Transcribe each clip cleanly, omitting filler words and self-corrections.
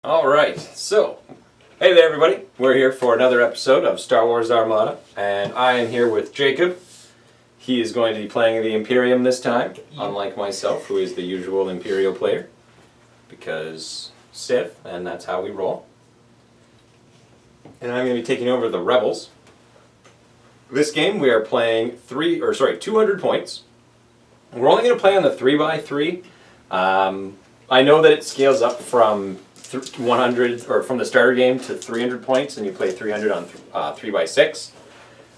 Alright, so, hey there everybody. We're here for another episode of Star Wars Armada, and I am here with Jacob. He is going to be playing the Imperium this time, unlike myself, who is the usual Imperial player, because Sith, and that's how we roll. And I'm going to be taking over the Rebels. This game we are playing 200 points. We're only going to play on the 3x3. I know that it scales up from 100 or from the starter game to 300 points, and you play 300 on 3x6.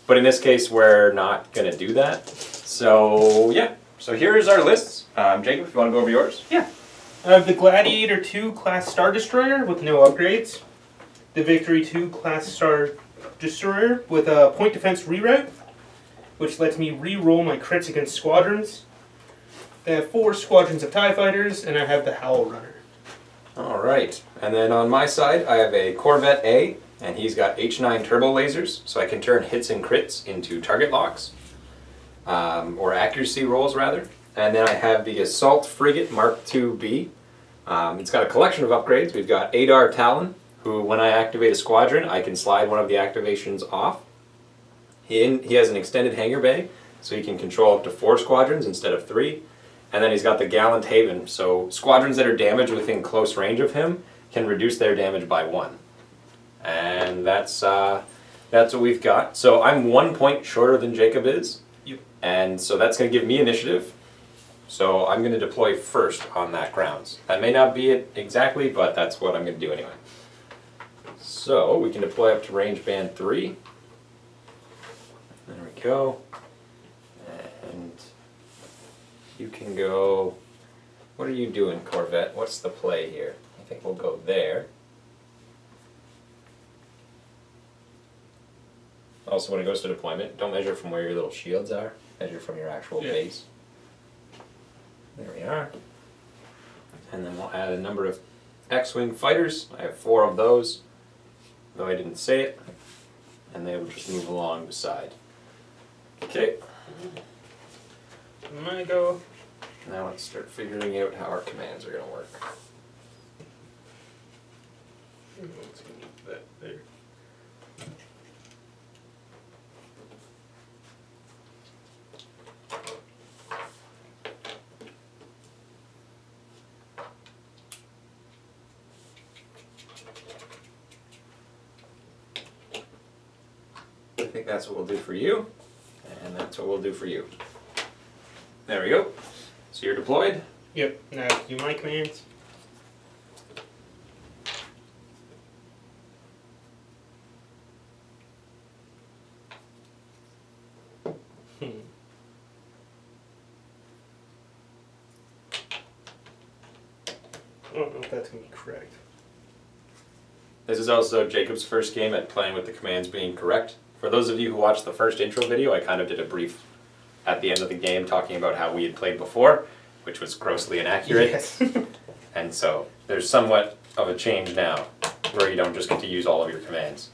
But in this case, we're not going to do that. So yeah. So here's our lists. Jacob, if you want to go over yours. Yeah. I have the Gladiator 2 class Star Destroyer with no upgrades. The Victory 2 class Star Destroyer with a point defense reroute, which lets me re-roll my crits against squadrons. I have 4 squadrons of TIE Fighters, and I have the Howl Runner. Alright, and then on my side I have a Corvette A, and he's got H9 turbo lasers, so I can turn hits and crits into target locks, or accuracy rolls rather. And then I have the Assault Frigate Mark II-B. It's got a collection of upgrades. We've got Adar Talon, who when I activate a squadron I can slide one of the activations off. He has an extended hangar bay, so he can control up to 4 squadrons instead of 3. And then he's got the Gallant Haven, so squadrons that are damaged within close range of him can reduce their damage by 1. And that's what we've got. So I'm 1 point shorter than Jacob is, and so that's going to give me initiative. So I'm going to deploy first on that grounds. That may not be it exactly, but that's what I'm going to do anyway. So we can deploy up to range band 3. There we go. And you can go, what are you doing, Corvette? What's the play here? I think we'll go there. Also, when it goes to deployment, don't measure from where your little shields are. Measure from your actual base. There we are. And then we'll add a number of X-Wing fighters. I have 4 of those, though I didn't say it. And they will just move along beside. Okay. I'm gonna go. Now let's start figuring out how our commands are going to work. Let's move that there. I think that's what we'll do for you, and that's what we'll do for you. There we go. So you're deployed. Yep, now do my commands. I don't know if that's going to be correct. This is also Jacob's first game at playing with the commands being correct. For those of you who watched the first intro video, I kind of did a brief at the end of the game talking about how we had played before, which was grossly inaccurate. Yes. And so there's somewhat of a change now, where you don't just get to use all of your commands.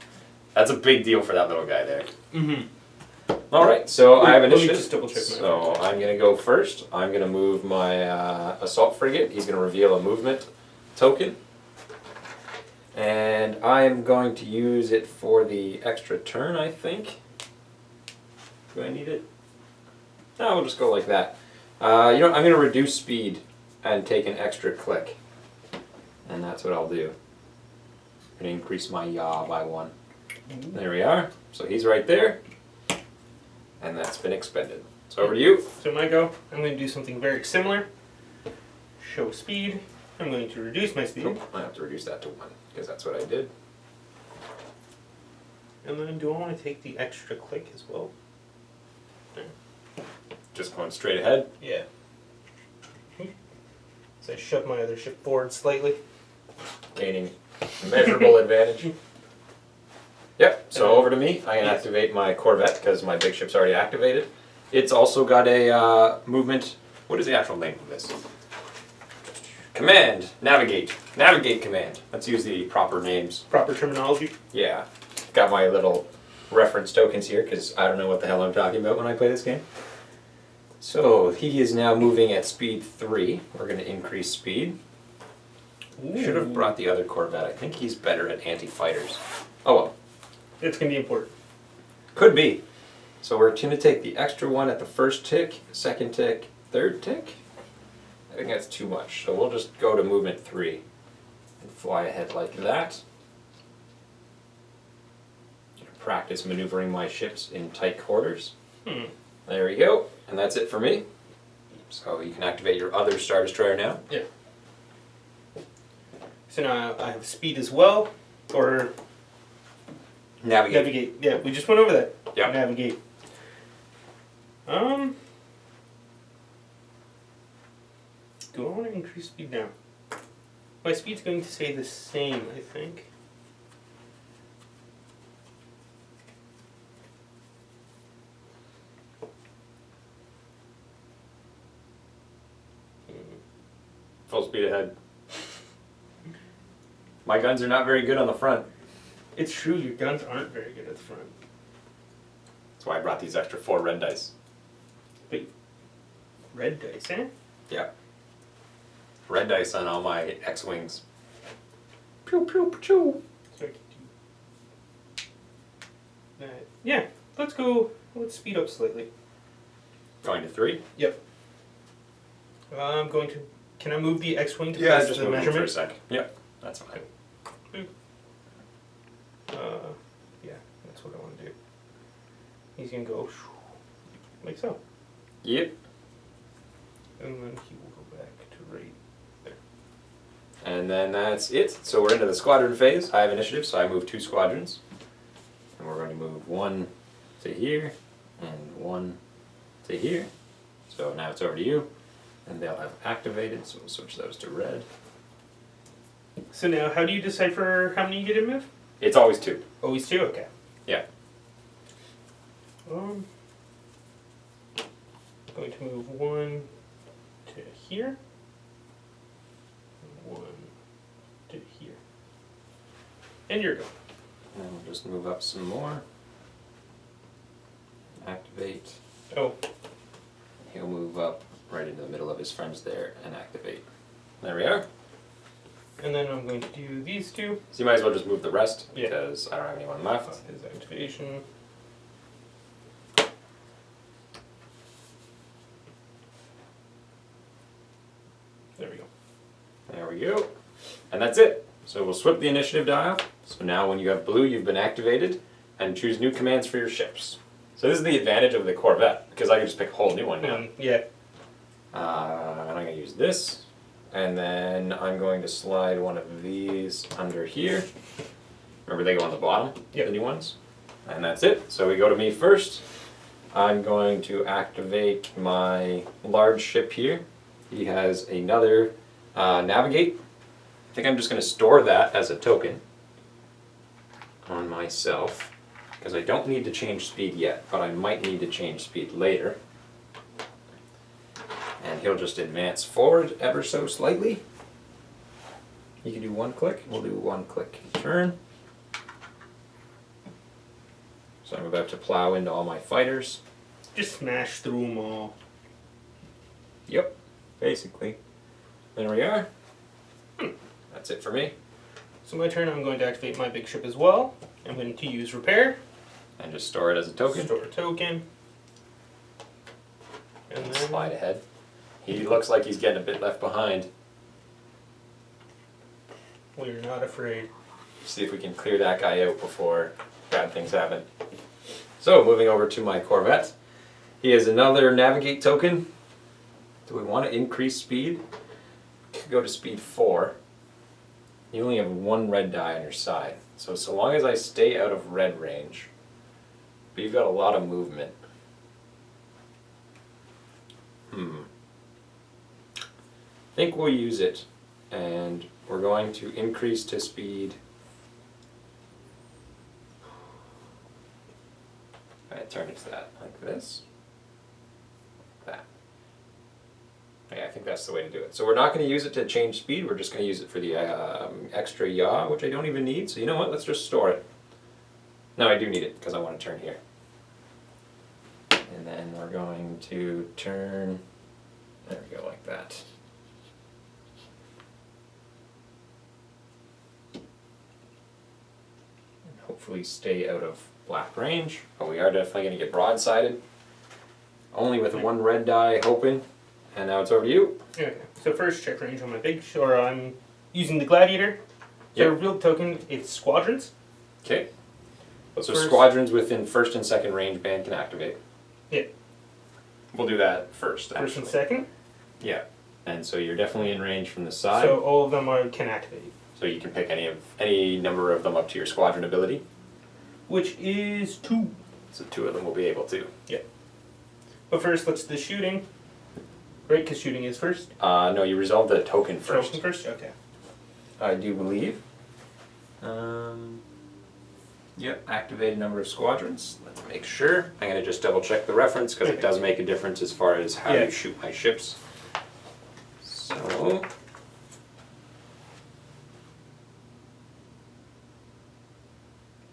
That's a big deal for that little guy there. Mm-hmm. Alright, so I have Let me initiative. just double check my So I'm going to go first. I'm going to move my Assault Frigate. He's going to reveal a movement token. And I'm going to use it for the extra turn, I think. Do I need it? No, we'll just go like that. You know what, I'm going to reduce speed and take an extra click. And that's what I'll do. I'm going to increase my yaw by 1. There we are. So he's right there. And that's been expended. So over to you. So my go, I'm going to do something very similar. Show speed. I'm going to reduce my speed. I have to reduce that to 1, because that's what I did. And then do I want to take the extra click as well? There. Just going straight ahead. Yeah. So I shove my other ship forward slightly. Gaining measurable advantage. Yep, so over to me. I can activate my Corvette because my big ship's already activated. It's also got a movement. What is the actual name of this? Command. Navigate. Navigate command. Let's use the proper names. Proper terminology. Yeah. Got my little reference tokens here because I don't know what the hell I'm talking about when I play this game. So he is now moving at speed 3. We're going to increase speed. Should have brought the other Corvette. I think he's better at anti-fighters. Oh well. It's going to be important. Could be. So we're going to take the extra one at the first tick, second tick, third tick. I think that's too much. So we'll just go to movement 3 and fly ahead like that. Practice maneuvering my ships in tight quarters. There we go. And that's it for me. So you can activate your other Star Destroyer now. Yeah. So now I have speed as well, or navigate. Yeah, we just went over that. Yeah. Navigate. Do I want to increase speed now? My speed's going to stay the same, I think. Full speed ahead. My guns are not very good on the front. It's true, your guns aren't very good at the front. That's why I brought these extra 4 red dice. Wait, red dice, eh? Yeah. Red dice on all my X-Wings. Pew pew pew. So I can do that. Yeah, let's go. Let's speed up slightly. Going to 3? Yep. I'm going to. Can I move the X-wing to Yeah, place just the move it for a measurement? sec. Yep, that's fine. Yeah, that's what I want to do. He's gonna go like so, Yep. and then he will go back to right there. And then that's it. So we're into the squadron phase. I have initiative, so I move 2 squadrons. And we're going to move 1 to here, and 1 to here. So now it's over to you. And they'll have activated, so we'll switch those to red. So now, how do you decipher how many you get to move? It's always 2. Always 2. Okay. Yeah. Going to move 1 to here. 1 to here. And you're going. And we'll just move up some more. Activate. Oh. He'll move up right into the middle of his friends there and activate. There we are. And then I'm going to do these 2. So you might as well just move the rest, Yeah. because I don't have anyone left. His activation. There we go. There we go. And that's it. So we'll swip the initiative dial. So now when you have blue, you've been activated, and choose new commands for your ships. So this is the advantage of the Corvette, because I can just pick a whole new one now. Yeah. And I'm going to use this, and then I'm going to slide one of these under here. Remember, they go on the bottom, Yep. the new ones. And that's it. So we go to me first. I'm going to activate my large ship here. He has another navigate. I think I'm just going to store that as a token on myself, because I don't need to change speed yet, but I might need to change speed later. And he'll just advance forward ever so slightly. You can do 1 click. We'll do 1 click turn. So I'm about to plow into all my fighters. Just smash through them all. Yep, basically. There we are. That's it for me. So my turn, I'm going to activate my big ship as well. I'm going to use repair. And just store it as a token. Store a token. And then Slide ahead. He looks like he's getting a bit left behind. we're not afraid. See if we can clear that guy out before bad things happen. So, moving over to my Corvette. He has another navigate token. Do we want to increase speed? Could go to speed 4. You only have 1 red die on your side. So long as I stay out of red range, but you've got a lot of movement. I think we'll use it, and we're going to increase to speed. I turn it to that, like this. That. Yeah, I think that's the way to do it. So we're not going to use it to change speed, we're just going to use it for the extra yaw, which I don't even need. So you know what, let's just store it. No, I do need it, because I want to turn here. And then we're going to turn, there we go, like that. hopefully stay out of black range, but we are definitely going to get broadsided. Only with one red die, hoping. And now it's over to you. Okay. So first check range on my or I'm using the gladiator. So reveal token, it's squadrons. Okay. But So first, squadrons within first and second range band can activate. Yeah. We'll do that first. First and second. Yeah. And so you're definitely in range from the side. So all of them can activate. So you can pick any number of them up to your squadron ability. Which is 2. So 2 of them will be able to. Yeah. But first, let's do the shooting. Right, because shooting is first. No, you resolve the token first. Token first. Okay. I do believe. Yep, activate a number of squadrons. Let's make sure. I'm going to just double check the reference because it does make a difference as far as how you shoot my ships. So.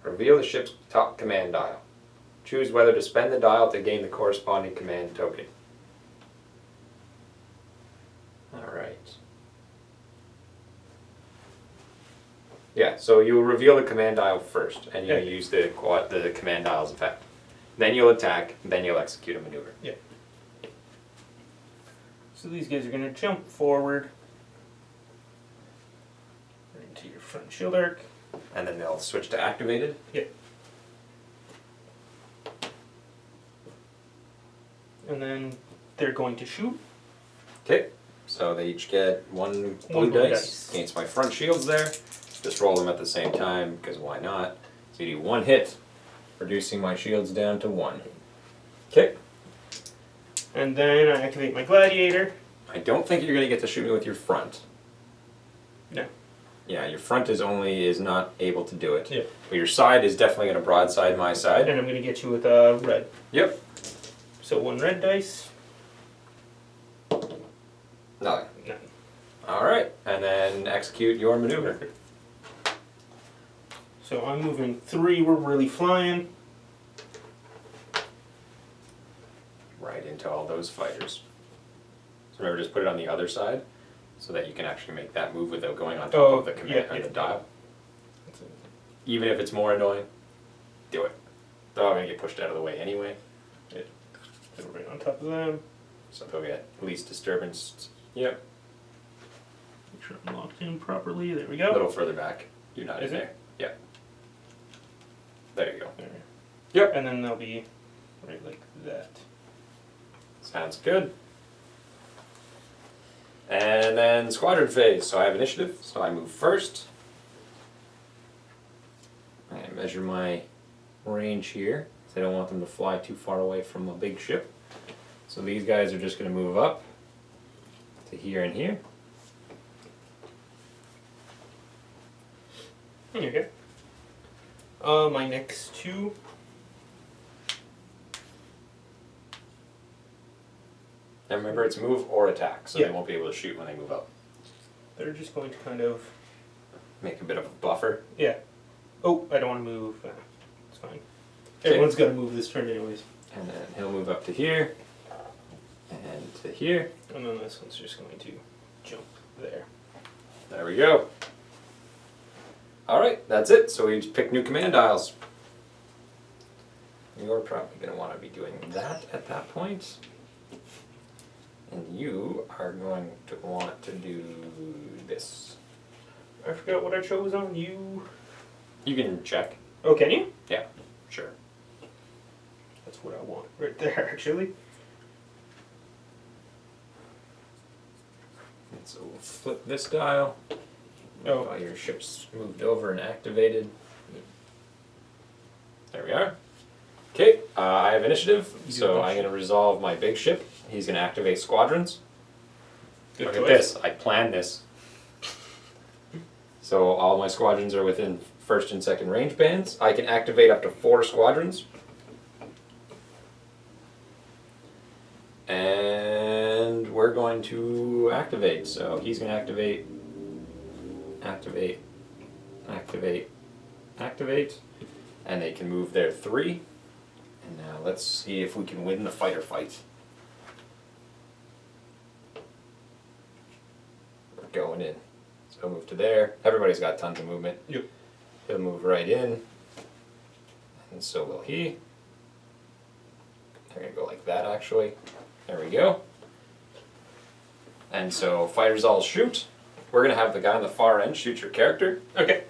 Reveal the ship's top command dial. Choose whether to spend the dial to gain the corresponding command token. Alright. Yeah, so you'll reveal the command dial first, and you'll use the command dial's effect. Then you'll attack, then you'll execute a maneuver. Yeah. So these guys are going to jump forward into your front shield arc. And then they'll switch to activated. Yeah. And then they're going to shoot. Okay, so they each get one blue blue dice against my front shields there. Just roll them at the same time, because why not? So you do 1 hit, reducing my shields down to 1. Okay. And then I activate my gladiator. I don't think you're going to get to shoot me with your front. No. Yeah, your front is not able to do it. Yeah. But your side is definitely going to broadside my side. And I'm going to get you with red. Yep. So 1 red dice. None. None. Alright, and then execute your maneuver. So I'm moving 3, we're really flying. Right into all those fighters. So remember, just put it on the other side so that you can actually make that move without going on top of the command or the dial. Even if it's more annoying, do it. They're all going to get pushed out of the way anyway. Yeah. So we're right on top of them. So they'll get least disturbance. Yep. Make sure I'm locked in properly. There we A go. little further back. You're not Is in it? there. Yeah. There you go. There. Yep. And then they'll be right like that. Sounds good. And then squadron phase. So I have initiative, so I move first. I measure my range here, because I don't want them to fly too far away from a big ship. So these guys are just going to move up to here and here. Okay. My next 2. And remember, it's move or attack, so Yeah. they won't be able to shoot when they move up. They're just going to kind of... Make a bit of a buffer. Yeah. Oh, I don't want to move. It's fine. Okay. Everyone's got to move this turn anyways. And then he'll move up to here, and to here. And then this one's just going to jump there. There we go. Alright, that's it. So we just pick new command dials. You're probably going to want to be doing that at that point. And you are going to want to do this. I forgot what I chose on you. You can check. Oh, can you? Yeah, sure. That's what I want right there, actually. And so we'll flip this dial. Oh. While your ship's moved over and activated. There we are. Okay, I have initiative, so I'm going to resolve my big ship. He's going to activate squadrons. Good Look choice. at this, I planned this. So all my squadrons are within first and second range bands. I can activate up to 4 squadrons. And we're going to activate. So he's going to activate, activate, activate, activate. And they can move their 3. And now let's see if we can win the fighter fight. We're going in. So he'll move to there. Everybody's got tons of movement. Yep. He'll move right in. and so will he. They're going to go like that, actually. There we go. And so fighters all shoot. We're going to have the guy on the far end shoot your character. Okay.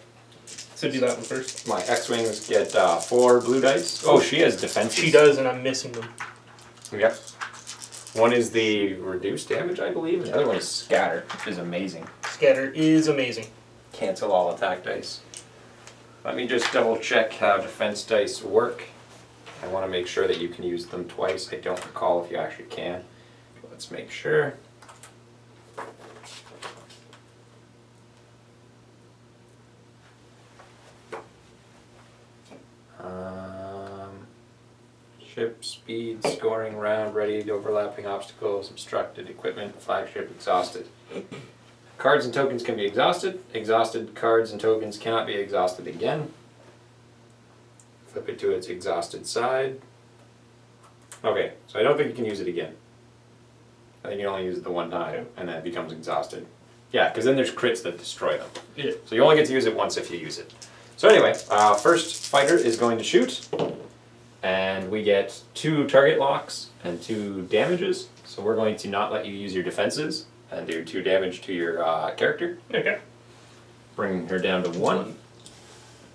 So do that one first. My X-Wings get 4 blue dice. Oh, she has defenses. She does, and I'm missing them. Yep. One is the reduced damage, I believe, and the other one is scatter, which is amazing. Scatter is amazing. Cancel all attack dice. Let me just double check how defense dice work. I want to make sure that you can use them twice. I don't recall if you actually can. Let's make sure. Ship, speed, scoring round, ready, overlapping obstacles, obstructed, equipment, flagship, exhausted. Cards and tokens can be exhausted. Exhausted cards and tokens cannot be exhausted again. Flip it to its exhausted side. Okay, so I don't think you can use it again. I think you only use it the one time, and then it becomes exhausted. Yeah, because then there's crits that destroy them. Yeah. So you only get to use it once if you use it. So anyway, first fighter is going to shoot. And we get 2 target locks and 2 damages. So we're going to not let you use your defenses and do 2 damage to your character. Okay. Bring her down to 1.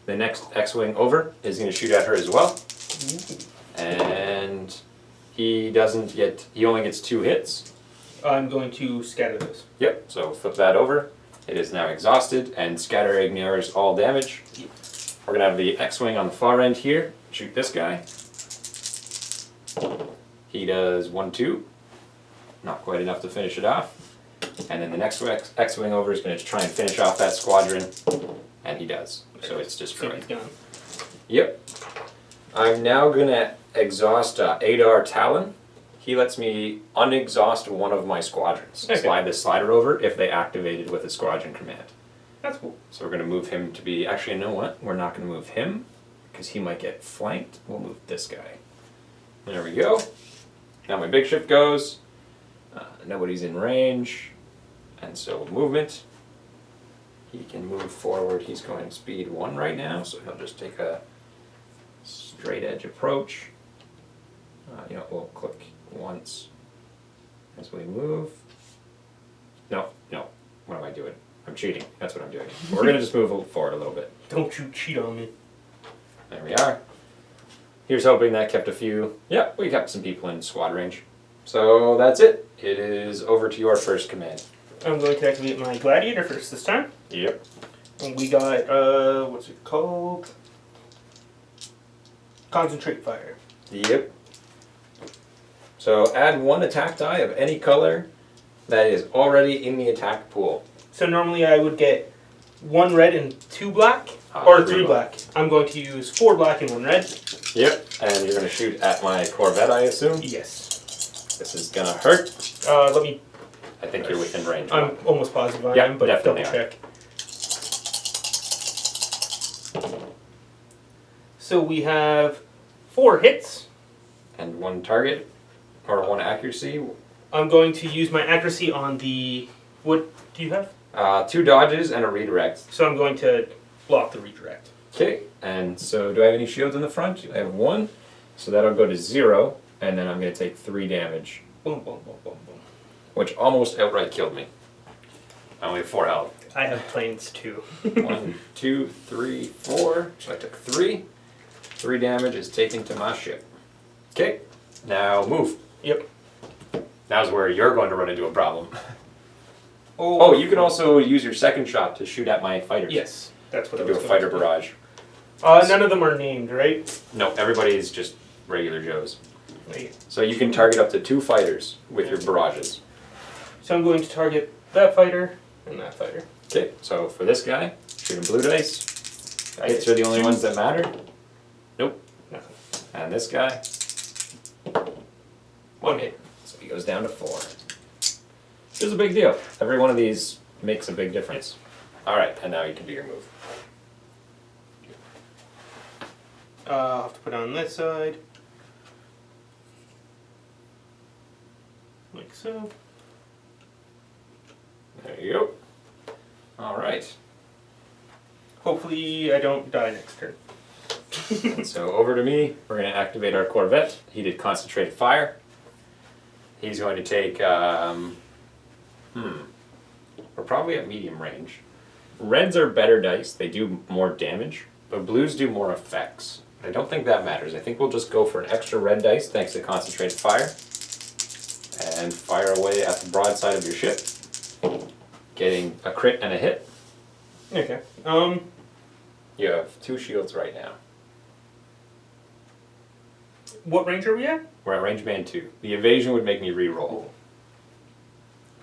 The next X-Wing over is going to shoot at her as well. And he only gets 2 hits. I'm going to scatter this. Yep, so flip that over. It is now exhausted and scatter ignores all damage. We're going to have the X-Wing on the far end here. Shoot this guy. He does 1-2. Not quite enough to finish it off. And then the next X-Wing over is going to try and finish off that squadron. And he does. So it's destroyed. So he's gone. Yep. I'm now going to exhaust Adar Talon. He lets me unexhaust one of my squadrons. Okay. Slide the slider over if they activated with a squadron command. That's cool. So we're going to move him to be... Actually, you know what? We're not going to move him because he might get flanked. We'll move this guy. There we go. Now my big ship goes. Nobody's in range. And so movement. He can move forward. He's going speed 1 right now, so he'll just take a straight edge approach. We'll click once as we move. No. What am I doing? I'm cheating. That's what I'm doing. We're going to just move forward a little bit. Don't you cheat on me. There we are. Here's hoping that kept a few. Yeah, we kept some people in squad range. So that's it. It is over to your first command. I'm going to activate my gladiator first this time. Yep. And we got, what's it called? Concentrate fire. Yep. So add 1 attack die of any color that is already in the attack pool. So normally I would get 1 red and 2 black, Ah, or 3 3 black. I'm going to use 4 black and 1 red. Yep. And you're going to shoot at my Corvette, I assume? Yes. This is going to hurt. Let me... I think you're within range. I'm almost positive I Yeah, am, but definitely double check. So we have 4 hits. And 1 target, or 1 accuracy. I'm going to use my accuracy on the... What do you have? 2 dodges and a redirect. So I'm going to block the redirect. Okay, and so do I have any shields in the front? I have 1, so that'll go to 0, and then I'm going to take 3 damage, Boom, boom, boom, boom, boom. which almost outright killed me. I only have 4 health. I have planes too. 1, 2, 3, 4, so I took 3. 3 damage is taken to my ship. Okay, now move. Yep. Now's where you're going to run into a problem. Oh, you can also use your second shot to shoot at my fighters. Yes, that's what To I do was a going fighter to do. barrage. None of them are named, right? No, everybody's just regular Joes. Wait. So you can target up to 2 fighters with your barrages. So I'm going to target that fighter and that fighter. Okay, so for this guy, shooting blue dice. I Hits get are the only 2. ones that matter. Nope. Nothing. And this guy, 1 hit. so he goes down to 4. Which is a big deal. Every one of these makes a big difference. Alright, and now you can do your move. I'll have to put it on this side. Like so. There you go. Alright. Hopefully I don't die next turn. And so over to me, we're going to activate our Corvette. He did concentrated fire. He's going to take, we're probably at medium range. Reds are better dice, they do more damage, but blues do more effects. I don't think that matters. I think we'll just go for an extra red dice thanks to concentrated fire. And fire away at the broadside of your ship. Getting a crit and a hit. Okay. You have 2 shields right now. What range are we at? We're at range band 2. The evasion would make me re-roll.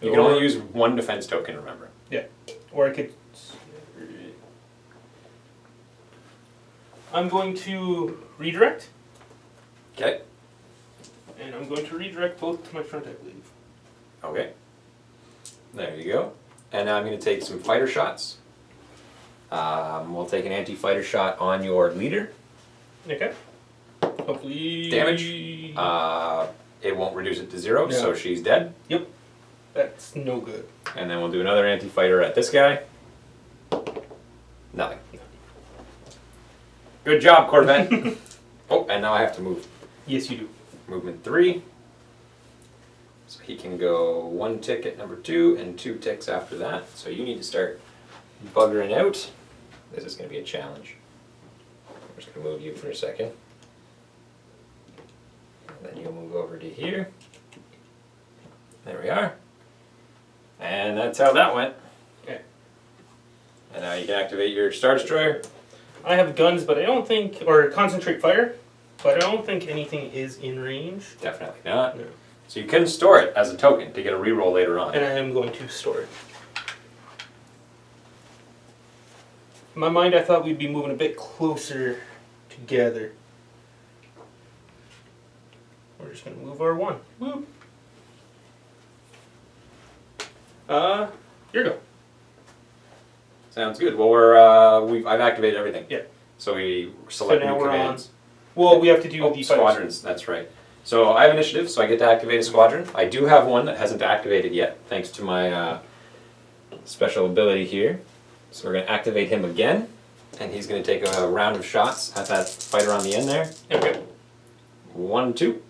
You can only use 1 defense token, remember. Yeah. Or I could... I'm going to redirect. Okay. And I'm going to redirect both to my front, I believe. Okay. There you go. And now I'm going to take some fighter shots. We'll take an anti-fighter shot on your leader. Okay. Hopefully... Damage. It won't reduce it to 0, so she's dead. Yep. That's no good. And then we'll do another anti-fighter at this guy. Nothing. Good job, Corvette. Oh, and now I have to move. Yes, you do. Movement 3. So he can go 1 tick at number 2 and 2 ticks after that. So you need to start buggering out. This is going to be a challenge. I'm just going to move you for a second. And then you'll move over to here. There we are. And that's how that went. Okay. And now you can activate your Star Destroyer. I have guns, but I don't think... Or concentrate fire, but I don't think anything is in range. Definitely not. No. So you can store it as a token to get a reroll later on. And I am going to store it. In my mind, I thought we'd be moving a bit closer together. We're just going to move our 1. Whoop. Here you go. Sounds good. Well, I've activated everything. Yeah. So we select So now new we're commands. Well, we have to do the squadrons. That's right. So I have initiative, so I get to activate a squadron. I do have one that hasn't activated yet, thanks to my special ability here. So we're going to activate him again, and he's going to take a round of shots at that fighter on the end there. Okay. 1, 2.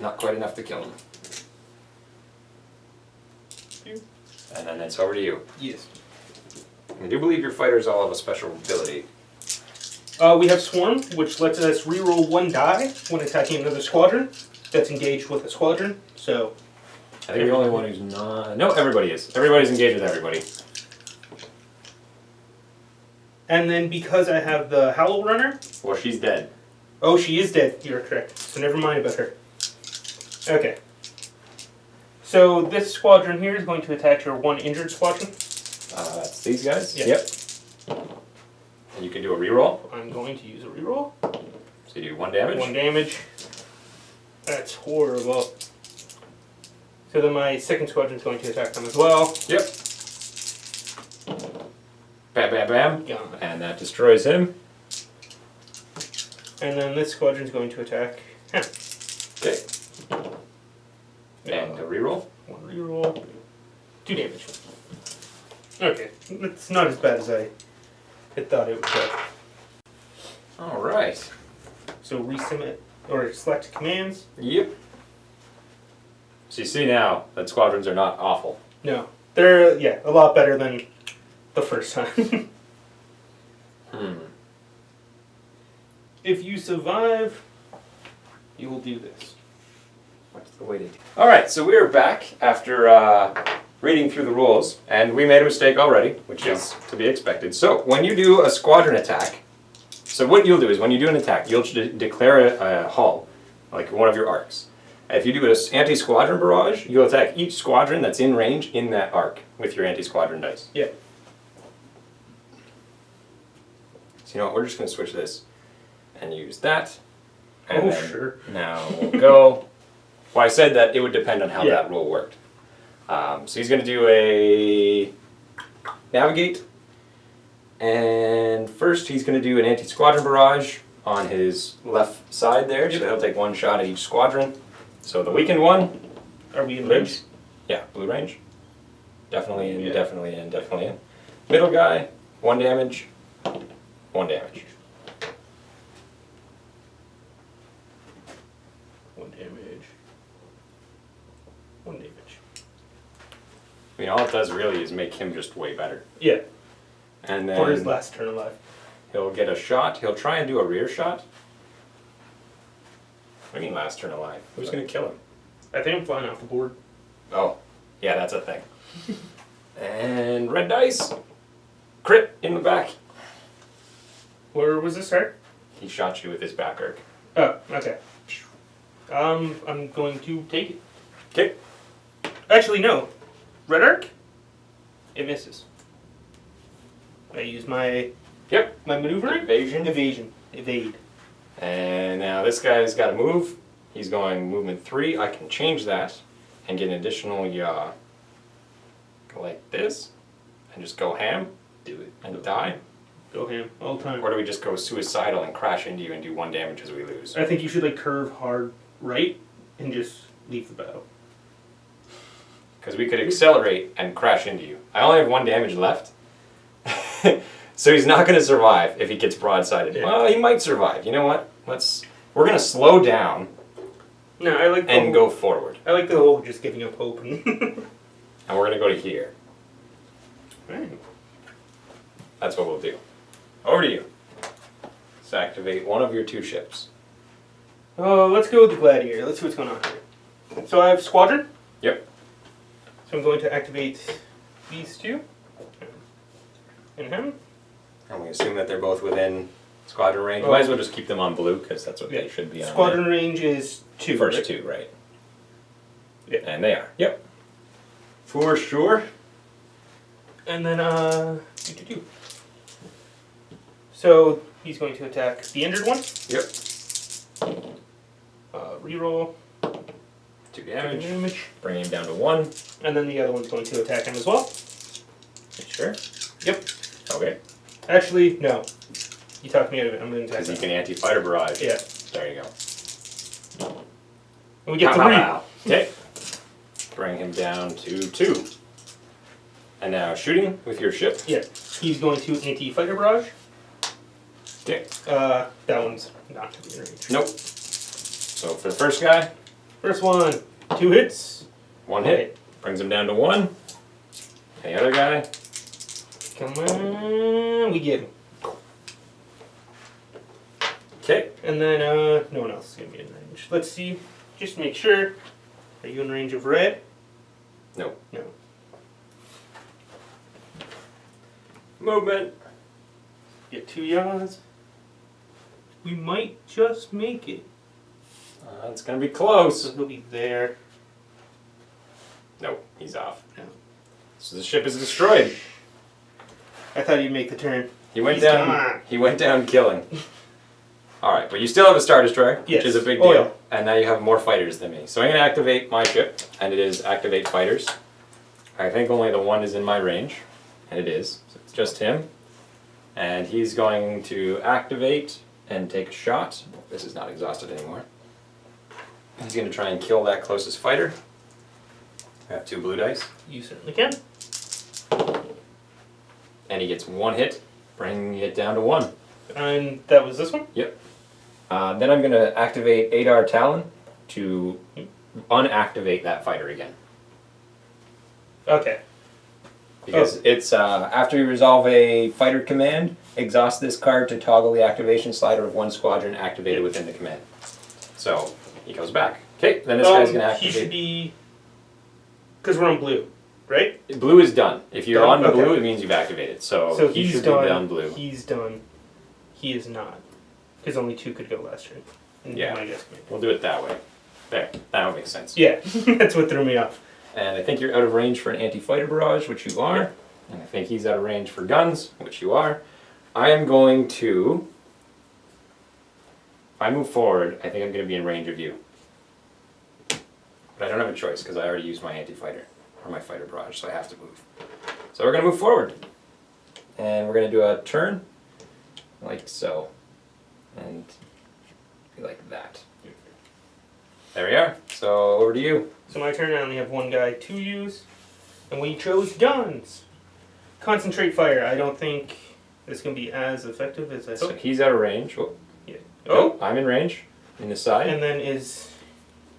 Not quite enough to kill him. And then it's over to you. Yes. I do believe your fighters all have a special ability. We have Swarm, which lets us reroll 1 die when attacking another squadron that's engaged with a squadron. So, I think the only one who's not... No, everybody is. Everybody's engaged with everybody. and then because I have the Howl Runner... Well, she's dead. Oh, she is dead. You're correct. So never mind about her. Okay. So this squadron here is going to attack your 1 injured squadron. That's these guys? Yeah. Yep. And you can do a reroll. I'm going to use a reroll. So you do 1 damage. 1 damage. That's horrible. So then my second squadron is going to attack them as well. Yep. Bam, bam, bam. Yeah. And that destroys him. And then this squadron is going to attack him. Okay. And a reroll. 1 reroll. 2 damage. Okay. It's not as bad as I had thought it would go. Alright. So resubmit or select commands. Yep. So you see now that squadrons are not awful. No. They're a lot better than the first time. If you survive, you will do this. What's the way to do? Alright, so we are back after reading through the rules, and we made a mistake already, which is to be expected. So, when you do a squadron attack, so what you'll do is when you do an attack, you'll declare a hull, like one of your arcs. If you do an anti-squadron barrage, you'll attack each squadron that's in range in that arc with your anti-squadron dice. Yeah. So you know what, we're just going to switch this and use that. And then Sure. now we'll go. Well, I said that it would depend on how that rule worked. So he's going to do a navigate. And first he's going to do an anti-squadron barrage on his left side there. So he'll take 1 shot at each squadron. So the weakened one. Are we in range? Yeah, blue range. Definitely in, definitely in, definitely in. Middle guy, 1 damage. 1 damage. I mean, all it does really is make him just way better. Yeah. And For his then last turn alive. he'll get a shot. He'll try and do a rear shot. What do you mean last turn alive? Who's going to kill him? I think I'm flying off the board. Oh, yeah, that's a thing. And red dice. Crit in the back. Where was this start? He shot you with his back arc. Oh, okay. I'm going to take it. Okay. Actually, no. Red arc? It misses. I use my Yep. maneuvering? Evasion. Evade. And now this guy's got to move. He's going movement 3. I can change that and get an additional yaw. Go like this. And just go ham. Do it. And die. Go ham. All the time. Or do we just go suicidal and crash into you and do 1 damage as we lose? I think you should like curve hard right and just leave the battle. Because we could accelerate and crash into you. I only have 1 damage left. So he's not going to survive if he gets broadsided. Yeah. Well, he might survive. You know what? We're going to slow down No, I like the and whole, go forward. I like the whole just giving up hope. And And we're going to go to here. right. That's what we'll do. Over to you. Let's activate one of your 2 ships. Oh, let's go with the Gladiator. Let's see what's going on here. So I have Squadron. Yep. So I'm going to activate these 2. And him. And we assume that they're both within squadron range. Oh. Might as well just keep them on blue because that's what they should be on. Squadron range is 2. First right? 2, right? Yeah. And they are. Yep. For sure. And then, So he's going to attack the injured one. Yep. Reroll. 2 Take damage. Bring him down to 1. And then the other one's going to attack him as well. Sure. Yep. Okay. Actually, no. You talked me out of it. I'm going to attack Because he him. can anti-fighter barrage. Yeah. There you go. And we get Pow, 3. pow, pow. Okay. Bring him down to 2. And now shooting with your ship. Yeah. He's going to anti-fighter barrage. Okay. That one's not going to be in range. Nope. So for the first guy, First one, 2 hits. 1 hit. Brings him down to 1. And the other guy. Come on, we get him. Okay. And then no one else is going to be in range. Let's see, just make sure. Are you in range of red? Nope. No. Movement. Get 2 yaws. We might just make it. It's going to be close. So he'll be there. Nope. He's off. No. So the ship is destroyed. I thought he'd make the turn. He went He's down. gone. He went down killing. All right, but you still have a Star Destroyer, Yes. which is a big Oh, deal. yeah. And now you have more fighters than me. So I'm going to activate my ship, and it is activate fighters. I think only the 1 is in my range, and it is. So it's just him. And he's going to activate and take a shot. This is not exhausted anymore. He's going to try and kill that closest fighter. I have 2 blue dice. You certainly can. And he gets 1 hit, bringing it down to 1. And that was this one? Yep. Then I'm going to activate Adar Talon to unactivate that fighter again. Okay. Because it's after you resolve a fighter command, exhaust this card to toggle the activation slider of 1 squadron activated within the command. So he goes back. Okay, then this guy's going to activate. He should be... Because we're on blue, right? Blue is done. If you're Done? on Okay. blue, it means you've activated. So he he's should done. be down blue. He's done. He is not. Because only 2 could go last turn. In Yeah. my guesstimate. We'll do it that way. There, that would make sense. Yeah, that's what threw me off. And I think you're out of range for an anti-fighter barrage, which you are. And I think he's out of range for guns, which you are. I am going to... If I move forward, I think I'm going to be in range of you. But I don't have a choice, because I already used my anti-fighter, or my fighter barrage, so I have to move. So we're going to move forward. And we're going to do a turn, like so. And be like that. There we are. So over to you. So my turn, I only have 1 guy to use. And we chose guns. Concentrate fire. I don't think it's going to be as effective as I So hoped. he's out of range. Oh, Yeah. oh, I'm in range. In the side. And then is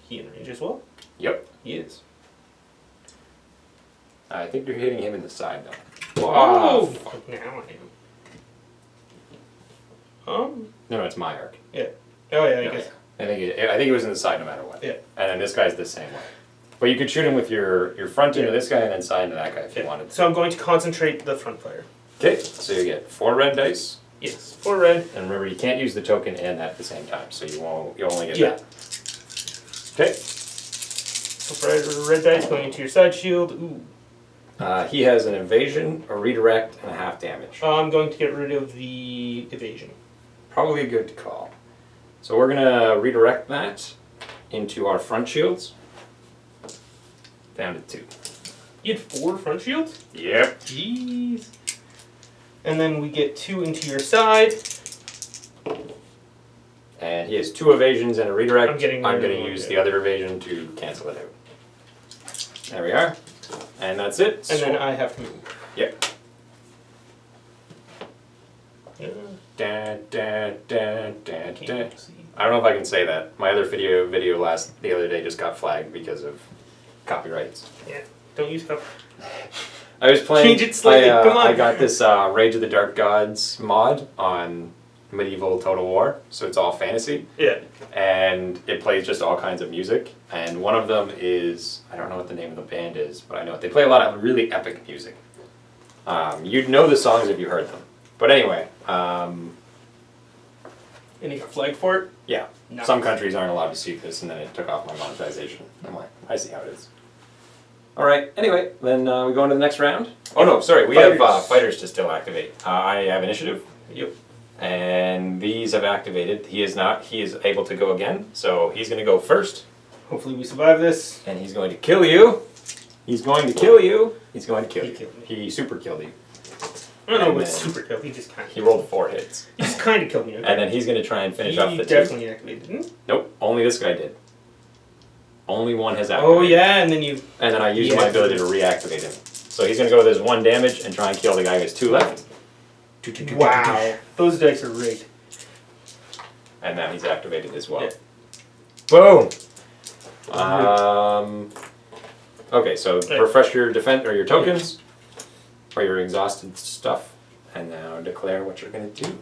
he in range as well? Yep. He is. I think you're hitting him in the side though. Oh! Now I am. No, it's my arc. Yeah. Oh yeah, I No, guess. yeah. I think it was in the side no matter what. Yeah. And then this guy's the same way. But you could shoot him with your front into this guy and then side into that guy if you wanted. So I'm going to concentrate the front fire. Okay, so you get 4 red dice. Yes, 4 red. And remember, you can't use the token and that at the same time, so you only get Yeah. that. Okay. So for red dice going into your side shield. Ooh. He has an evasion, a redirect, and a half damage. I'm going to get rid of the evasion. Probably a good call. So we're gonna redirect that into our front shields. Down to 2. You had 4 front shields? Yep. Jeez. And then we get 2 into your side. And he has 2 evasions and a redirect. I'm gonna use the other evasion to cancel it out. There we are. And that's it. And then I have to move. Yep. Yeah. Dun, dun, dun, dun, dun. Can't see. I don't know if I can say that. My other video the other day just got flagged because of copyrights. Yeah. Don't use cover. I was playing. Change it slightly, come on. I got this Rage of the Dark Gods mod on Medieval Total War, so it's all fantasy, Yeah. and it plays just all kinds of music. And one of them is, I don't know what the name of the band is, but I know it. They play a lot of really epic music. You'd know the songs if you heard them. But anyway, And you got flagged for it? yeah, Nice. some countries aren't allowed to see this, and then it took off my monetization. I'm like, I see how it is. All right. Anyway, then we go into the next round. Oh no, sorry, we have fighters to still activate. I have initiative. Yep. And these have activated. He is not. He is able to go again. So he's going to go first. Hopefully we survive this. And he's going to kill you. He's going to kill you. He's going to kill He you. killed me. He super killed you. I don't know And what's then super kill. He just kind of. He rolled 4 hits. He just kind of killed me. Okay? And then he's going to try and finish off he the 2. definitely activated, didn't he? Nope. Only this guy did. Only one has activated. Oh yeah, and then you. And then I used my ability to reactivate him. So he's going to go with his 1 damage and try and kill the guy who has 2 left. Wow. Those dice are rigged. And now he's activated as well. Yeah. Boom! Okay, so Yeah. refresh your defense or your tokens or your exhausted stuff, and now declare what you're going to do.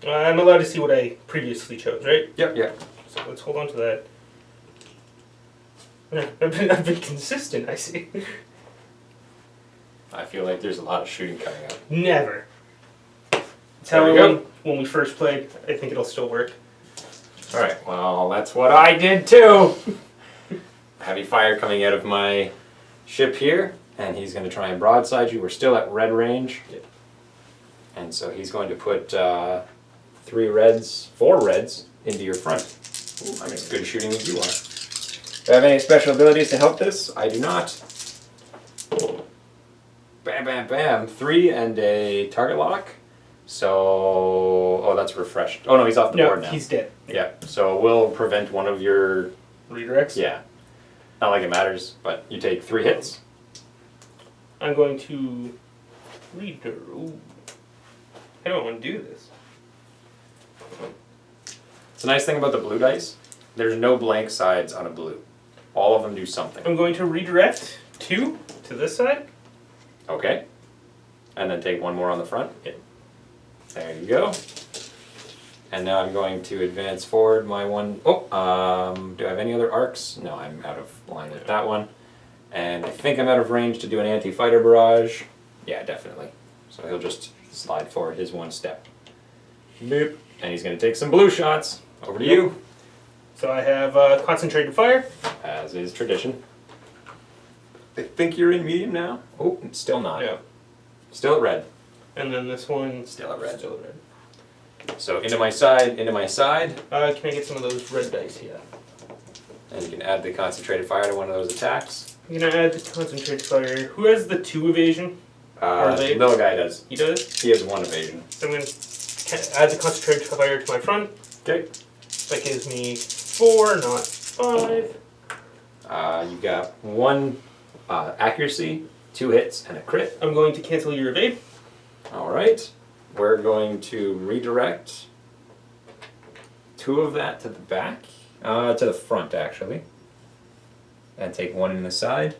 I'm allowed to see what I previously chose, right? Yep. So let's hold on to that. Yeah, I've been consistent, I see. I feel like there's a lot of shooting coming up. Never. It's There how we it go. went when we first played. I think it'll still work. All right. Well, that's what I did too. Heavy fire coming out of my ship here, and he's going to try and broadside you. We're still at red range, and so he's going to put 4 reds into your front. Ooh, I'm as good shooting as you are. Do I have any special abilities to help this? I do not. Bam, bam, bam. 3 and a target lock. So, oh, that's refreshed. Oh no, he's off the board now. He's dead. Yeah, so we'll prevent one of your... Redirects? Yeah. Not like it matters, but you take 3 hits. I'm going to Ooh. I don't want to do this. It's a nice thing about the blue dice. There's no blank sides on a blue. All of them do something. I'm going to redirect 2 to this side. Okay. And then take 1 more on the front. Yeah. There you go. And now I'm going to advance forward my 1... Oh, do I have any other arcs? No, I'm out of line with that one. And I think I'm out of range to do an anti-fighter barrage. Yeah, definitely. So he'll just slide forward his 1 step. Boop. And he's going to take some blue shots. Over to you. So I have concentrated fire. As is tradition. I think you're in medium now. Oh, still not. Yeah. Still at red. And then this one. Still at red. Still at red. So into my side, into my side. Can I get some of those red dice here? And you can add the concentrated fire to one of those attacks. I'm going to add the concentrated fire. Who has the 2 evasion? The little guy does. He does? He has 1 evasion. So I'm going to add the concentrated fire to my front. Okay. That gives me 4, not 5. You got 1 accuracy, 2 hits, and a crit. I'm going to cancel your evade. Alright. We're going to redirect 2 of that to the back. To the front, actually. And take 1 in the side.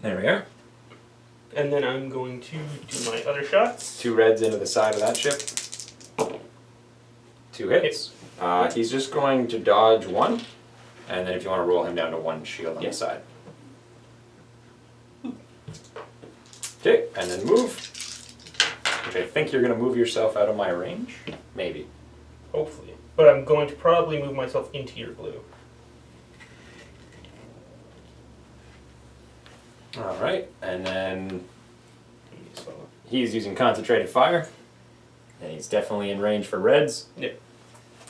There we are. And then I'm going to do my other shots. 2 reds into the side of that ship. 2 hits. He's just going to dodge 1, and then if you want to roll him down to 1 shield on the side. Okay, and then move. Which I think you're going to move yourself out of my range. Maybe. Hopefully. But I'm going to probably move myself into your blue. Alright, and then he's using concentrated fire. And he's definitely in range for reds. Yep.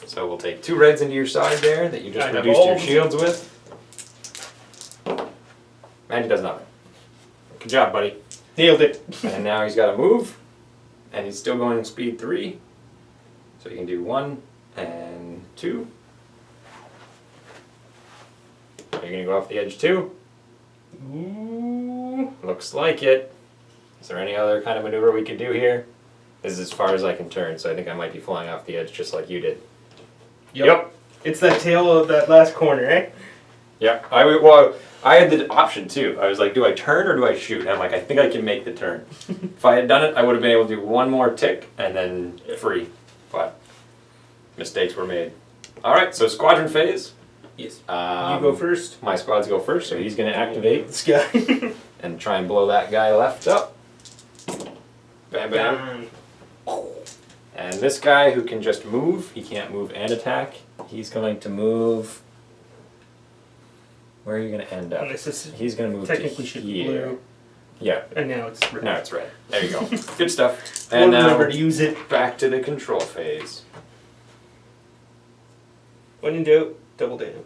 So we'll take 2 reds into your side there that you just reduced your shields with. And he does nothing. Good job, buddy. Nailed it. And now he's got to move. And he's still going speed 3. So you can do 1 and 2. You're going to go off the edge too. Ooh. Looks like it. Is there any other kind of maneuver we could do here? This is as far as I can turn, so I think I might be flying off the edge just like you did. Yep. It's that tail of that last corner, eh? Yeah. I had the option too. I was like, do I turn or do I shoot? And I'm like, I think I can make the turn. If I had done it, I would have been able to do 1 more tick and then free. But mistakes were made. Alright, so squadron phase. Yes. You go first. My squads go first, so he's going to activate This guy. and try and blow that guy left up. Bam, bam. Down. And this guy who can just move, he can't move and attack. He's going to move. Where are you going to end up? And this is He's going to move technically to should be here. blue. Yeah. And now it's red. Now it's red. There you go. Good stuff. And And now remember to use it. back to the control phase. When in doubt, double down.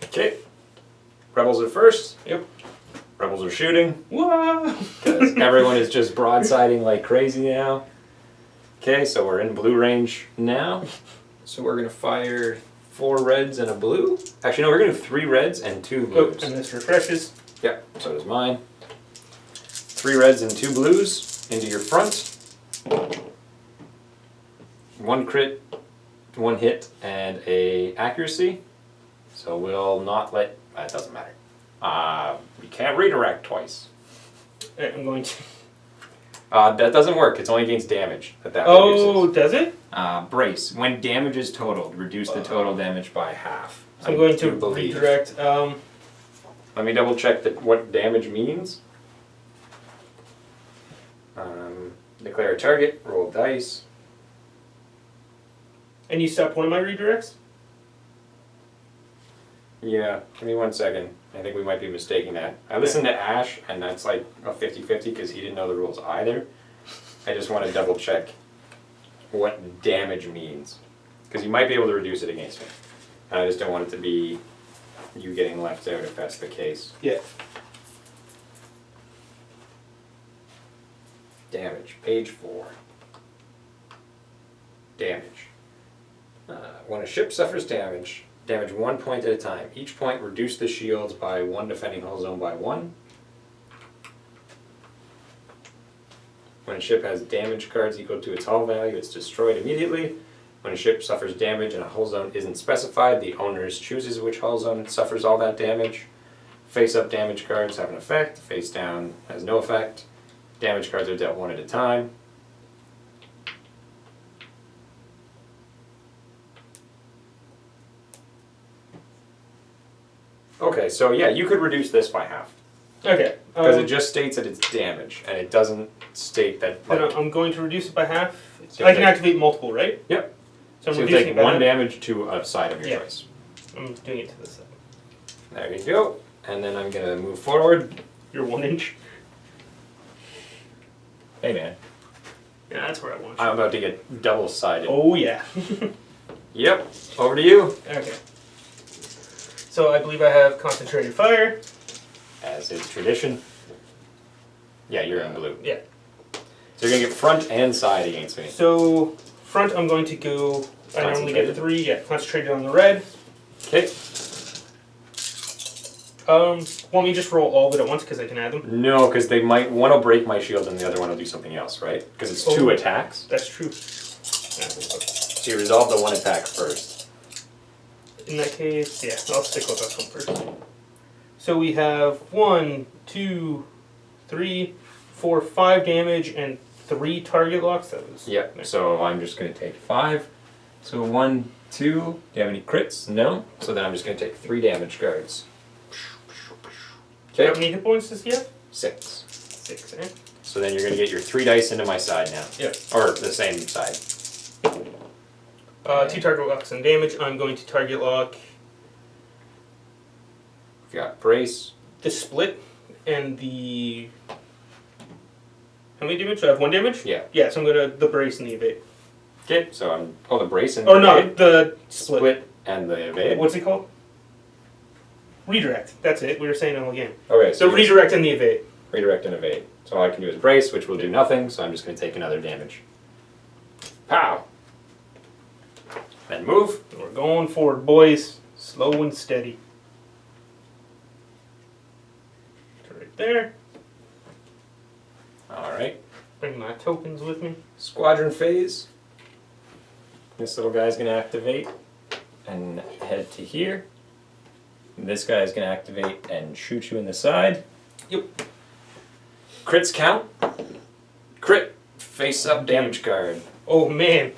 Okay. Rebels are first. Yep. Rebels are shooting. Whoa! Because everyone is just broadsiding like crazy now. Okay, so we're in blue range now. So we're going to fire 4 reds and a blue. Actually, no, we're going to do 3 reds and 2 Oh, blues. and this refreshes. Yep, so does mine. 3 reds and 2 blues into your front. 1 crit, 1 hit, and a accuracy. So we'll not let... It doesn't matter. We can't redirect twice. I'm going to... That doesn't work. It's only against damage that Oh, reduces. does it? Brace. When damage is totaled, reduce the total damage by half. So I'm going do to believe. redirect. Let me double check what damage means. Declare a target, roll dice. And you stopped one of my redirects? Yeah, give me 1 second. I think we might be mistaking that. I listened to Ash, and that's like a 50-50 because he didn't know the rules either. I just want to double check what damage means. Because you might be able to reduce it against me. And I just don't want it to be you getting left out if that's the case. Yeah. Damage, page 4. Damage. When a ship suffers damage 1 point at a time. Each point reduce the shields by 1 defending hull zone by 1. When a ship has damage cards equal to its hull value, it's destroyed immediately. When a ship suffers damage and a hull zone isn't specified, the owner chooses which hull zone suffers all that damage. Face-up damage cards have an effect. Face-down has no effect. Damage cards are dealt 1 at a time. Okay, so yeah, you could reduce this by half. Okay. Because it just states that it's damage, and it doesn't state that... Then I'm going to reduce it by half. I can activate multiple, right? Yep. So I'm So you reducing take it by 1 half. damage to a side of your Yeah. choice. I'm doing it to this side. There you go. And then I'm going to move forward. You're 1 inch. Hey man, Yeah, that's where I want you. I'm about to get double-sided. Oh, yeah. Yep, over to you. Okay. So I believe I have concentrated fire. As is tradition. Yeah, you're in blue. Yeah. So you're going to get front and side against me. So front, I'm going to go. I normally get Concentrated? 3. Yeah, concentrated on the red. Okay. Want me to just roll all of it at once because I can add them? No, because they might... One will break my shield and the other one will do something else, right? Because it's 2 Oh. attacks. That's true. So you resolve the 1 attack first. In that case, yeah, I'll stick with this one first. So we have 1, 2, 3, 4, 5 damage and 3 target locks. That was Yep. So I'm just going to take 5. So 1, 2. Do you have any crits? No. So then I'm just going to take 3 damage cards. How Okay. many hit points does he have? 6. 6, eh? So then you're going to get your 3 dice into my side now. Yep. Or the same side. 2 target locks and damage. I'm going to target lock We've got brace. the split and the. How many damage? Do I have 1 damage? Yeah. Yeah, so I'm going to the brace and the evade. Okay. So I'm the brace and Oh, the no, evade. the split. Split and the evade. What's it called? Redirect. That's it. We were saying it all game. Okay. So you redirect and the evade. redirect and evade. So all I can do is brace, which will do nothing. So I'm just going to take another damage. Pow. Then move. We're going forward, boys. Slow and steady. Right there. All right. Bring my tokens with me. Squadron phase. This little guy's going to activate and head to here. And this guy's going to activate and shoot you in the side. Yep. Crits count. Crit. Face up damage card. Oh man.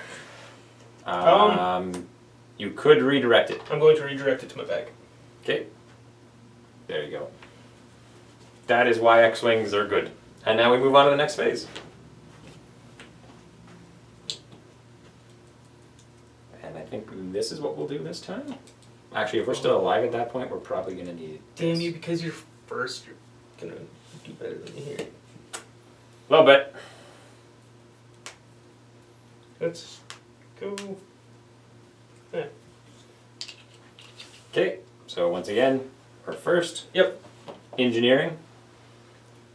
You could redirect it. I'm going to redirect it to my bag. Okay. There you go. That is why X-Wings are good. And now we move on to the next phase. And I think this is what we'll do this time. Actually, if we're still alive at that point, we're probably going to need Damn this. you, because you're first, you're gonna do better than me here. A little bit. Let's go. Yeah. Okay, so once again, we're first. Yep. Engineering.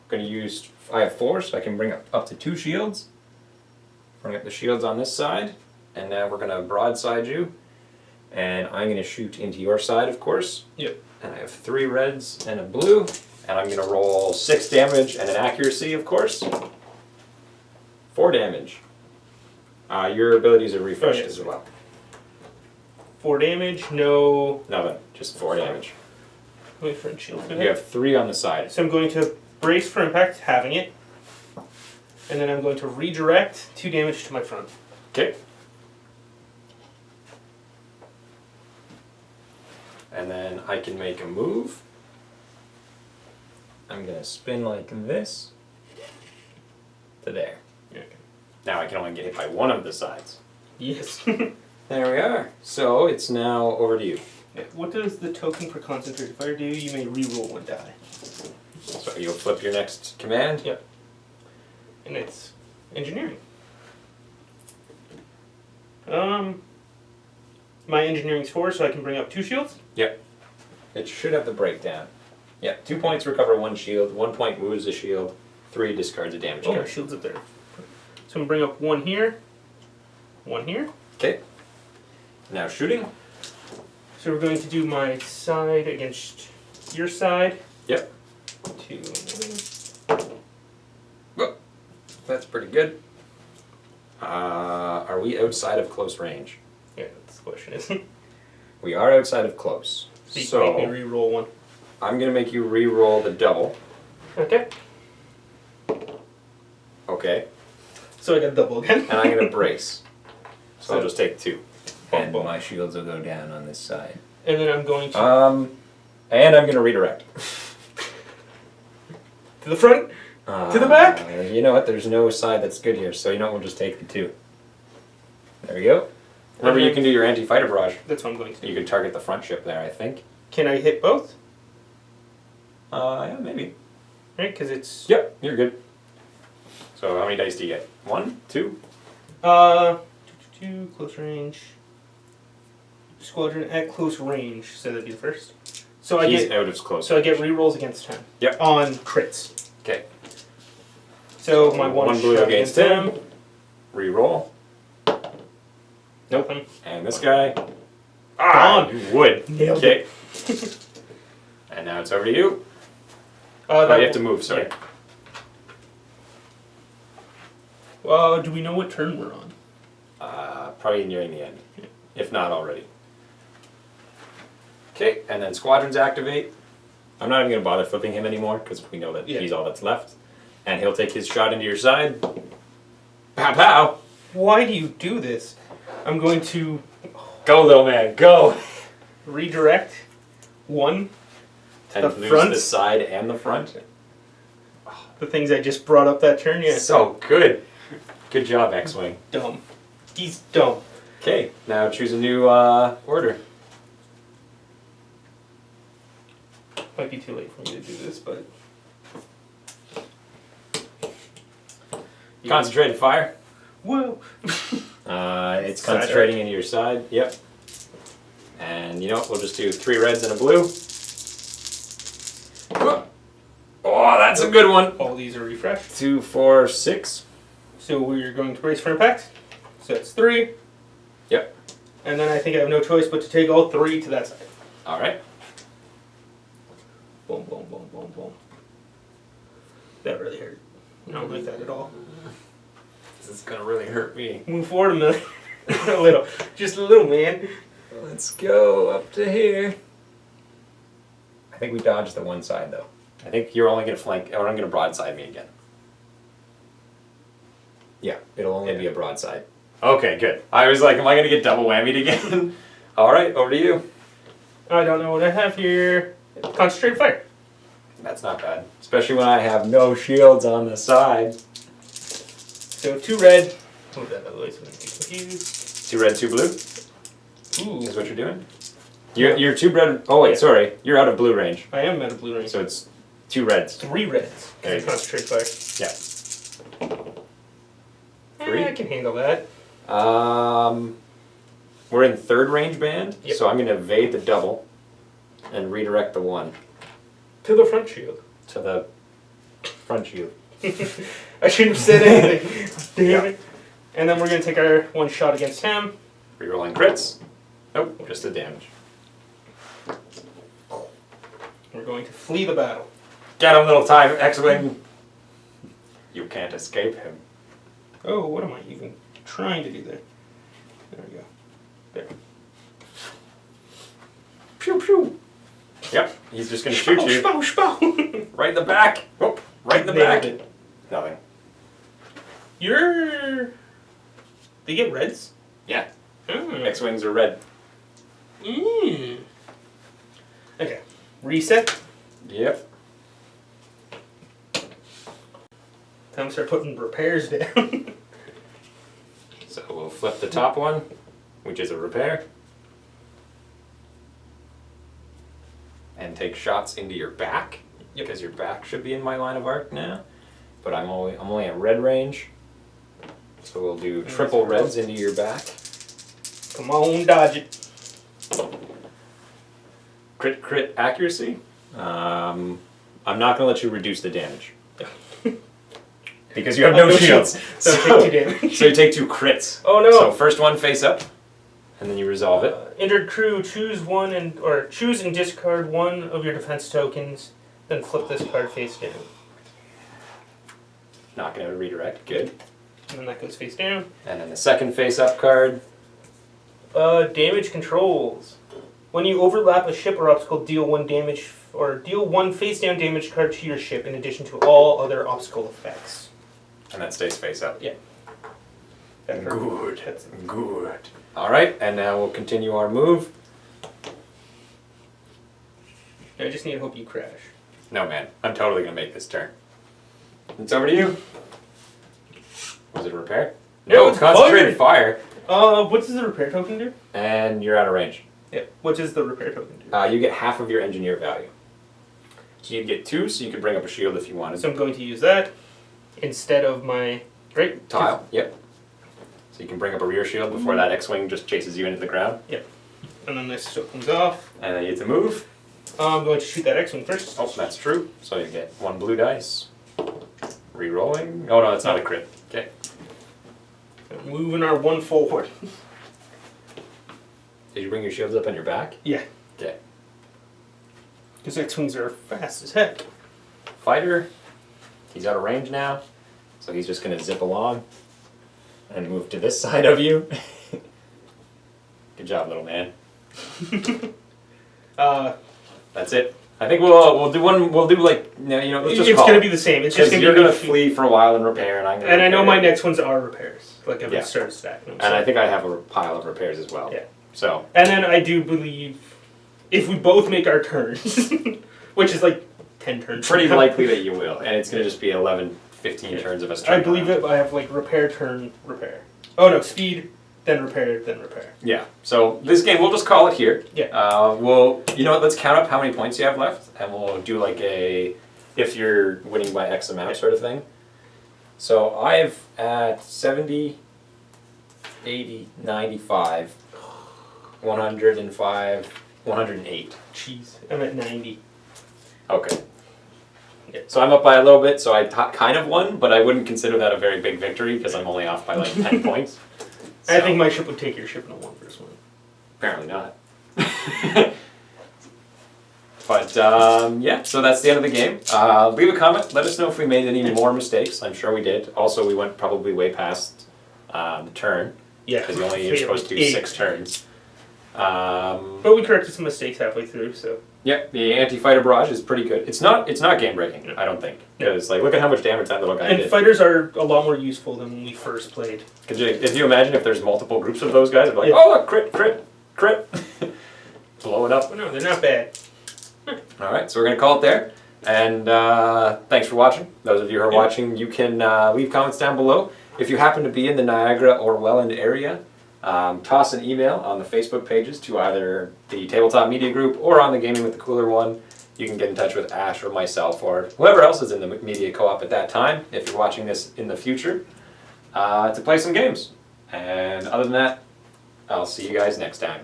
Going to use, I have 4, so I can bring up to 2 shields. Bring up the shields on this side, and now we're going to broadside you. And I'm going to shoot into your side, of course. Yep. And I have 3 reds and a blue, and I'm going to roll 6 damage and an accuracy, of course. 4 damage. Your abilities are refreshed as well. 4 damage, no. Nothing, just 4 damage. Wait for a shield. You have 3 on the side. So I'm going to brace for impact, having it. And then I'm going to redirect 2 damage to my front. Okay. And then I can make a move. I'm going to spin like this to there. Okay. Now I can only get hit by 1 of the sides. Yes. There we are. So it's now over to you. What does the token for concentrated fire do? You may reroll 1 die. So you'll flip your next command. Yep. And it's engineering. My engineering's 4, so I can bring up 2 shields. Yep. It should have the breakdown. Yep. 2 points recover 1 shield. 1 point moves a shield. 3 discards a damage Oh, my card. shield's up there. So I'm gonna bring up 1 here. 1 here. Okay. Now shooting. So we're going to do my side against your side. Yep. 2. Oh, that's pretty good. Are we outside of close range? Yeah, that's the question, isn't it? We are outside of close. So you can make So me re-roll 1. I'm gonna make you re-roll the double. Okay. Okay. So I got double again. And I'm gonna brace. So I'll So- just take 2. Boom, And boom. my shields will go down on this side. And then I'm going to And I'm gonna redirect. the front. To the back? You know what? There's no side that's good here, so you know what? We'll just take the 2. There we go. Remember, you can do your anti-fighter barrage. That's what I'm going to do. You can target the front ship there, I think. Can I hit both? Yeah, maybe. Right, because it's... Yep, you're good. So how many dice do you get? 1, 2? 2, close range. Squadron at close range, so that'd be the first. So I He's get out of close. so I get re-rolls against 10. Yep. On crits. Okay. So my one blue shot against him. him. Reroll. Nope. And this guy. Gone. You would. Nailed Okay. And now it's over to you. That Oh, you have to move, sorry. Yeah. Do we know what turn we're on? Probably nearing the end. If not already. Okay, and then squadrons activate. I'm not even going to bother flipping him anymore because we know that Yeah. he's all that's left. And he'll take his shot into your side. Pow pow! Why do you do this? I'm going to Go, little man, go! redirect 1. And The lose front? the side and the front. The things I just brought up that turn, yeah. So good. Good job, X-Wing. Dumb. He's dumb. Okay, now choose a new order. Might be too late for me to do this, but... Concentrated fire. Whoa! It's Side concentrating into your side. Yep. And you know what? We'll just do 3 reds and a blue. Oh, that's a good one. All these are refreshed. 2, 4, 6. So we're going to brace for impact. So it's 3. Yep. And then I think I have no choice but to take all 3 to that side. All right. Boom, boom, boom, boom, boom. That really hurt. I don't like that at all. This is gonna really hurt me. Move forward a minute. A little. Just a little, man. Let's go up to here. I think we dodged the one side though. I think you're only gonna flank, or I'm gonna broadside me again. Yeah, it'll only be a broadside. Okay, good. I was like, am I gonna get double whammied again? All right, over to you. I don't know what I have here. Concentrated fire. That's not bad, especially when I have no shields on the side. So 2 red. Move that out of the way so I don't get confused. 2 red, 2 blue Ooh. is what you're doing. You're 2 red. Oh wait, sorry. You're out of blue range, I am out of blue range. so it's 2 reds. 3 reds. There you go. Concentrated fire. Yeah. 3? I can handle that. We're in 3rd range band, Yep. so I'm gonna evade the double and redirect the 1 To the front shield. to the front shield. I shouldn't have said anything. Damn Yeah. it. And then we're going to take our 1 shot against him. Rerolling crits. Nope, just the damage. We're going to flee the battle. Get him, little time, X-Wing. You can't escape him. Oh, what am I even trying to do there? There we go. There. Pew pew. Yep, he's just gonna shoot you Spow, spow. right in the back. Whoop, right in the Nailed back. it. Nothing. You're... They get reds? Yeah, Hmm. X-Wings are red. Mm. Okay. Reset. Yep. Time to start putting repairs down. So we'll flip the top one, which is a repair. And take shots into your back, because your back should be in my line of arc now. But I'm only at red range. So we'll do triple reds into your back. Come on, dodge it. Crit accuracy. I'm not gonna let you reduce the damage. Because you have no shields. So take 2 damage. So you take 2 crits. Oh no. So first one face up, and then you resolve it. Injured crew, choose and discard 1 of your defense tokens, then flip this card face down. Not gonna redirect. Good. And then that goes face down. And then the second face up card. Damage controls. When you overlap a ship or obstacle, deal 1 damage or deal 1 face down damage card to your ship in addition to all other obstacle effects. And that stays face up. Yeah. Good. That's it. Good. Alright, and now we'll continue our move. I just need to hope you crash. No, man. I'm totally going to make this turn. It's over to you. Was it a repair? No, it's concentrated fire. What does the repair token do? And you're out of range. Yeah. What does the repair token do? You get half of your engineer value. So you'd get 2, so you could bring up a shield if you wanted. So I'm going to use that instead of my great Tile, yep. So you can bring up a rear shield before that X-Wing just chases you into the ground. Yep. And then this comes off. And then you get to move. I'm going to shoot that X-Wing first. Oh, that's true. So you get 1 blue dice. Re-rolling. Oh no, that's not a crit. Okay. Moving our 1 forward. Did you bring your shields up on your back? Yeah. Okay. Because X-Wings are fast as heck. Fighter. He's out of range now. So he's just going to zip along and move to this side of you. Good job, little man. That's it. I think we'll do one. We'll do like let's just It's call gonna it. be the same. It's just Because gonna you're be gonna flee for a while and repair, and I'm gonna. And I know repair. my next ones are repairs. Like if Yeah. I start stacking them. And I think I have a pile of repairs as well. Yeah. So. And then I do believe if we both make our turns, which is like 10 turns. Pretty from now, likely that you will, and it's gonna just be 11, 15 turns of us. I believe it. I have like repair, turn, repair. Oh no, speed, then repair, then repair. Yeah. So this game, we'll just call it here. Yeah. You know what? Let's count up how many points you have left, and we'll do like a if you're winning by X amount sort of thing. So I've at 70, 80, 95, 105, 108. Jeez, I'm at 90. Okay. Yeah. So I'm up by a little bit, so I kind of won, but I wouldn't consider that a very big victory because I'm only off by like 10 points. I So, think my ship would take your ship in a 1-1. apparently not. But yeah, so that's the end of the game. Leave a comment. Let us know if we made any more mistakes. I'm sure we did. Also, we went probably way past the turn Yeah. because you're supposed to do 6 turns. But we corrected some mistakes halfway through, so. Yeah, the anti-fighter barrage is pretty good. It's not game breaking. I don't think, because like look at how much damage that little guy And did. fighters are a lot more useful than when we first played. If you imagine if there's multiple groups of those guys, it'd be like, Yeah. oh look, crit, crit, crit, blow it up. But no, they're not bad. All right, so we're gonna call it there. And thanks for watching. Those of you who are watching, you can leave comments down below. If you happen to be in the Niagara or Welland area, toss an email on the Facebook pages to either the Tabletop Media Group or on the Gaming with the Cooler one. You can get in touch with Ash or myself or whoever else is in the media co-op at that time, if you're watching this in the future, to play some games. And other than that, I'll see you guys next time.